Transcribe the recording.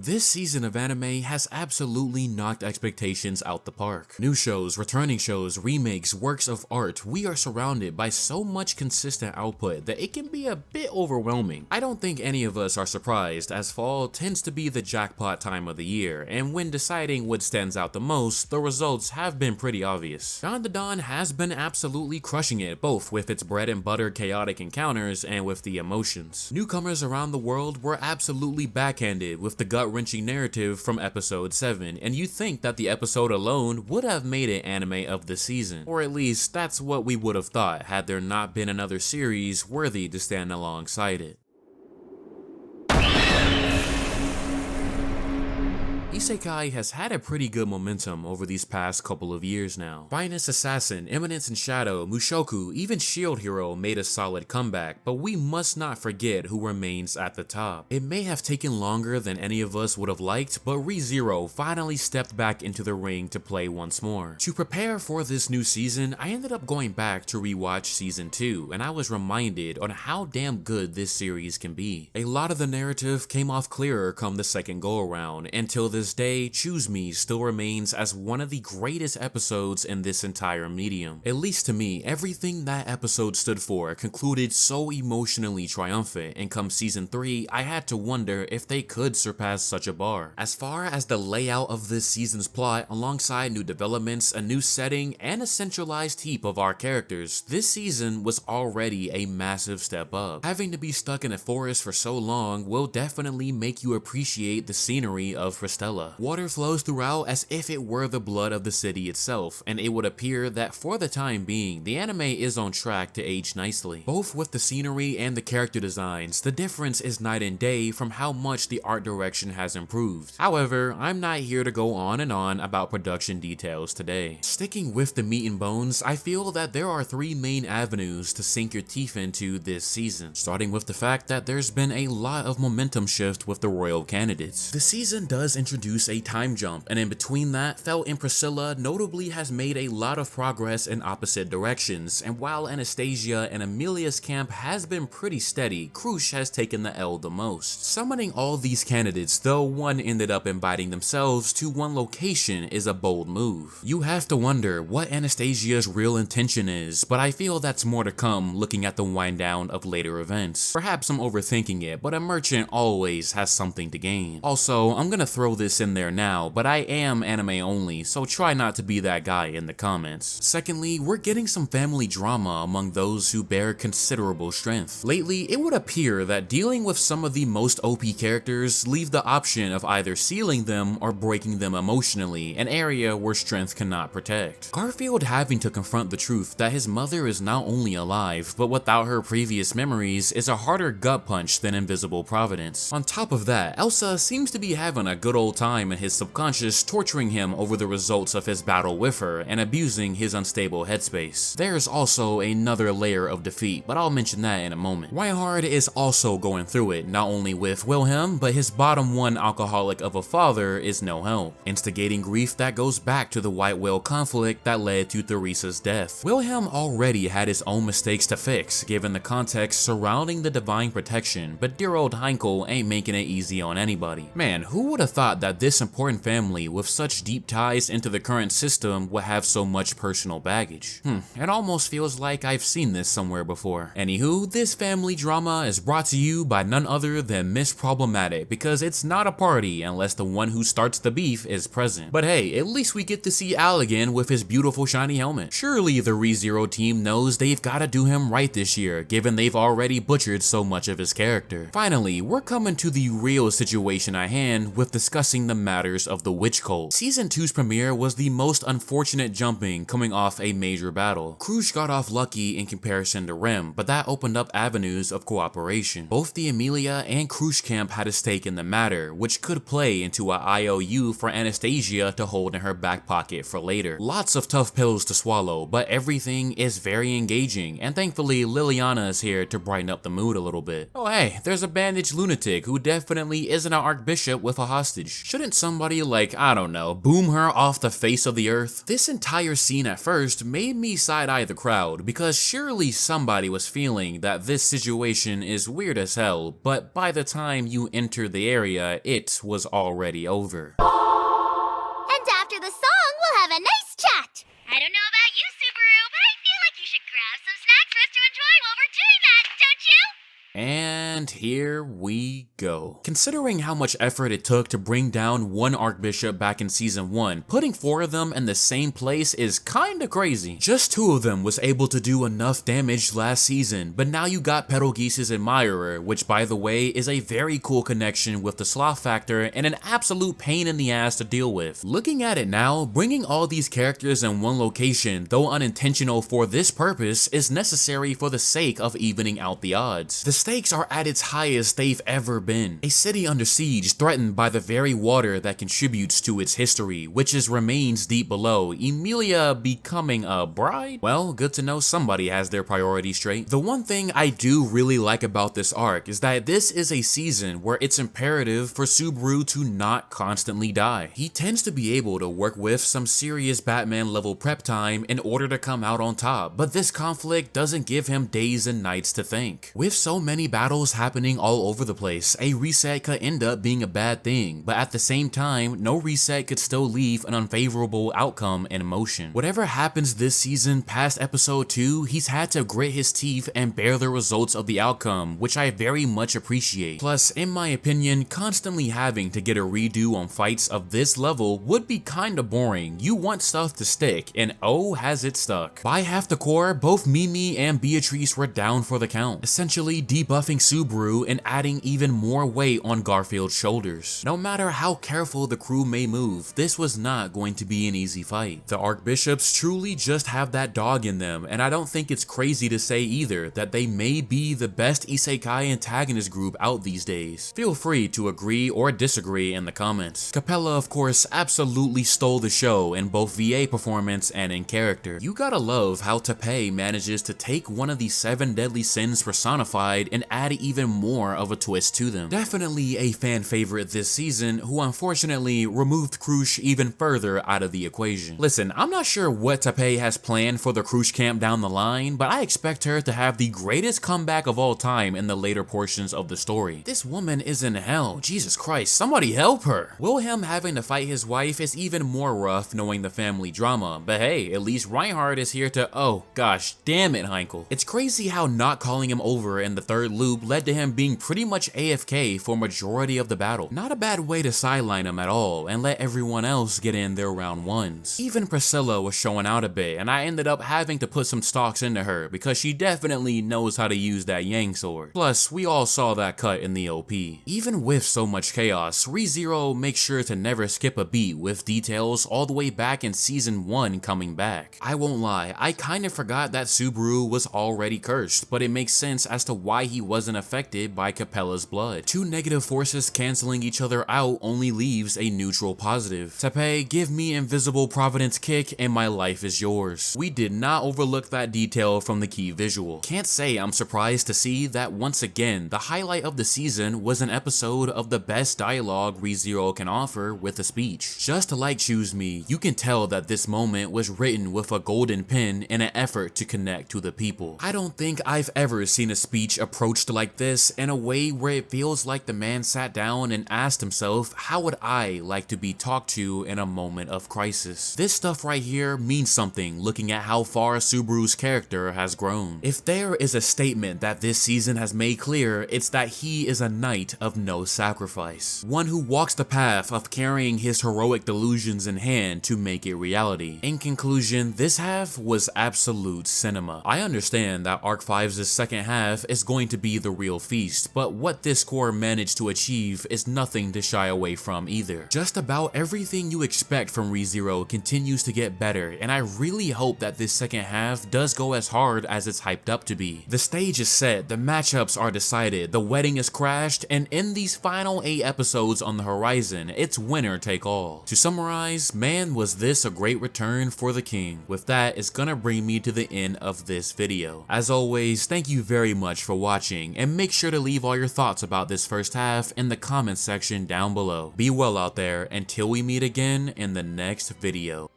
This season of anime has absolutely knocked expectations out the park. New shows, returning shows, remakes, works of art, we are surrounded by so much consistent output that it can be a bit overwhelming. I don't think any of us are surprised, as fall tends to be the jackpot time of the year, and when deciding what stands out the most, the results have been pretty obvious. Beyond the Dawn has been absolutely crushing it, both with its bread and butter chaotic encounters and with the emotions. Newcomers around the world were absolutely backhanded with the gut-wrenching narrative from episode 7, and you'd think that the episode alone would have made it anime of the season, or at least that's what we would have thought had there not been another series worthy to stand alongside it. Isekai has had a pretty good momentum over these past couple of years now. Finest Assassin, Eminence in Shadow, Mushoku, even Shield Hero made a solid comeback, but we must not forget who remains at the top. It may have taken longer than any of us would have liked, but ReZero finally stepped back into the ring to play once more. To prepare for this new season, I ended up going back to rewatch season 2, and I was reminded on how damn good this series can be. A lot of the narrative came off clearer come the second go around, until this day, Choose Me still remains as one of the greatest episodes in this entire medium. At least to me, everything that episode stood for concluded so emotionally triumphant, and come season 3, I had to wonder if they could surpass such a bar. As far as the layout of this season's plot, alongside new developments, a new setting, and a centralized heap of our characters, this season was already a massive step up. Having to be stuck in a forest for so long will definitely make you appreciate the scenery of Fristella. Water flows throughout as if it were the blood of the city itself, and it would appear that for the time being, the anime is on track to age nicely. Both with the scenery and the character designs, the difference is night and day from how much the art direction has improved. However, I'm not here to go on and on about production details today. Sticking with the meat and bones, I feel that there are 3 main avenues to sink your teeth into this season, starting with the fact that there's been a lot of momentum shift with the royal candidates. The season does introduce a time jump, and in between that, Fell and Priscilla notably has made a lot of progress in opposite directions, and while Anastasia and Amelia's camp has been pretty steady, Krush has taken the L the most. Summoning all these candidates, though one ended up inviting themselves to one location, is a bold move. You have to wonder what Anastasia's real intention is, but I feel that's more to come looking at the wind down of later events. Perhaps I'm overthinking it, but a merchant always has something to gain. Also, I'm gonna throw this in there now, but I am anime only, so try not to be that guy in the comments. Secondly, we're getting some family drama among those who bear considerable strength. Lately, it would appear that dealing with some of the most OP characters leave the option of either sealing them or breaking them emotionally, an area where strength cannot protect. Garfield having to confront the truth that his mother is not only alive, but without her previous memories is a harder gut punch than Invisible Providence. On top of that, Elsa seems to be having a good old time in his subconscious, torturing him over the results of his battle with her and abusing his unstable headspace. There's also another layer of defeat, but I'll mention that in a moment. Reinhard is also going through it, not only with Wilhelm, but his bottom 1 alcoholic of a father is no help, instigating grief that goes back to the White Whale conflict that led to Theresa's death. Wilhelm already had his own mistakes to fix, given the context surrounding the divine protection, but dear old Heinkel ain't making it easy on anybody. Man, who would have thought that this important family with such deep ties into the current system would have so much personal baggage? It almost feels like I've seen this somewhere before. Anywho, this family drama is brought to you by none other than Miss Problematic, because it's not a party unless the one who starts the beef is present. But hey, at least we get to see Al again with his beautiful shiny helmet. Surely the ReZero team knows they've gotta do him right this year, given they've already butchered so much of his character. Finally, we're coming to the real situation at hand with discussing the matters of the witch cult. Season 2's premiere was the most unfortunate jumping coming off a major battle. Krush got off lucky in comparison to Rem, but that opened up avenues of cooperation. Both the Amelia and Krush camp had a stake in the matter, which could play into a IOU for Anastasia to hold in her back pocket for later. Lots of tough pills to swallow, but everything is very engaging, and thankfully Liliana is here to brighten up the mood a little bit. Oh hey, there's a bandaged lunatic who definitely isn't an archbishop with a hostage. Shouldn't somebody like, I don't know, boom her off the face of the earth? This entire scene at first made me side-eye the crowd, because surely somebody was feeling that this situation is weird as hell, but by the time you enter the area, it was already over. And after the song, we'll have a nice chat. I don't know about you, Subaru, but I feel like you should grab some snacks for us to enjoy while we're doing that, don't you? And here we go. Considering how much effort it took to bring down one archbishop back in season 1, putting 4 of them in the same place is kinda crazy. Just 2 of them was able to do enough damage last season, but now you got Betelgeuse' admirer, which by the way is a very cool connection with the sloth factor and an absolute pain in the ass to deal with. Looking at it now, bringing all these characters in one location, though unintentional for this purpose, is necessary for the sake of evening out the odds. The stakes are at its highest they've ever been. A city under siege, threatened by the very water that contributes to its history, which remains deep below, Emilia becoming a bride? Well, good to know somebody has their priorities straight. The one thing I do really like about this arc is that this is a season where it's imperative for Subaru to not constantly die. He tends to be able to work with some serious Batman level prep time in order to come out on top, but this conflict doesn't give him days and nights to think. With so many battles happening all over the place, a reset could end up being a bad thing, but at the same time, no reset could still leave an unfavorable outcome in motion. Whatever happens this season past episode 2, he's had to grit his teeth and bear the results of the outcome, which I very much appreciate. Plus, in my opinion, constantly having to get a redo on fights of this level would be kinda boring. You want stuff to stick, and oh has it stuck. By half the core, both Mimi and Beatrice were down for the count, essentially debuffing Subaru and adding even more weight on Garfield's shoulders. No matter how careful the crew may move, this was not going to be an easy fight. The archbishops truly just have that dog in them, and I don't think it's crazy to say either that they may be the best isekai antagonist group out these days. Feel free to agree or disagree in the comments. Capella, of course, absolutely stole the show in both VA performance and in character. You gotta love how Teppei manages to take one of the 7 deadly sins personified and add even more of a twist to them. Definitely a fan favorite this season, who unfortunately removed Krush even further out of the equation. Listen, I'm not sure what Teppei has planned for the Krush camp down the line, but I expect her to have the greatest comeback of all time in the later portions of the story. This woman is in hell. Jesus Christ, somebody help her. Wilhelm having to fight his wife is even more rough knowing the family drama, but hey, at least Reinhardt is here to, oh gosh, damn it, Heinkel. It's crazy how not calling him over in the 3rd loop led to him being pretty much AFK for majority of the battle. Not a bad way to sideline him at all and let everyone else get in their round 1s. Even Priscilla was showing out a bit, and I ended up having to put some stocks into her because she definitely knows how to use that Yang sword. Plus, we all saw that cut in the OP. Even with so much chaos, ReZero makes sure to never skip a beat with details all the way back in season 1 coming back. I won't lie, I kinda forgot that Subaru was already cursed, but it makes sense as to why he wasn't affected by Capella's blood. 2 negative forces canceling each other out only leaves a neutral positive. Teppei, give me invisible providence kick and my life is yours. We did not overlook that detail from the key visual. Can't say I'm surprised to see that once again, the highlight of the season was an episode of the best dialogue ReZero can offer with a speech. Just like Choose Me, you can tell that this moment was written with a golden pen in an effort to connect to the people. I don't think I've ever seen a speech approached like this in a way where it feels like the man sat down and asked himself, how would I like to be talked to in a moment of crisis? This stuff right here means something looking at how far Subaru's character has grown. If there is a statement that this season has made clear, it's that he is a knight of no sacrifice. One who walks the path of carrying his heroic delusions in hand to make it reality. In conclusion, this half was absolute cinema. I understand that Arc 5's second half is going to be the real feast, but what this core managed to achieve is nothing to shy away from either. Just about everything you expect from ReZero continues to get better, and I really hope that this second half does go as hard as it's hyped up to be. The stage is set, the matchups are decided, the wedding is crashed, and in these final 8 episodes on the horizon, it's winner take all. To summarize, man, was this a great return for the king. With that, it's gonna bring me to the end of this video. As always, thank you very much for watching, and make sure to leave all your thoughts about this first half in the comments section down below. Be well out there until we meet again in the next video.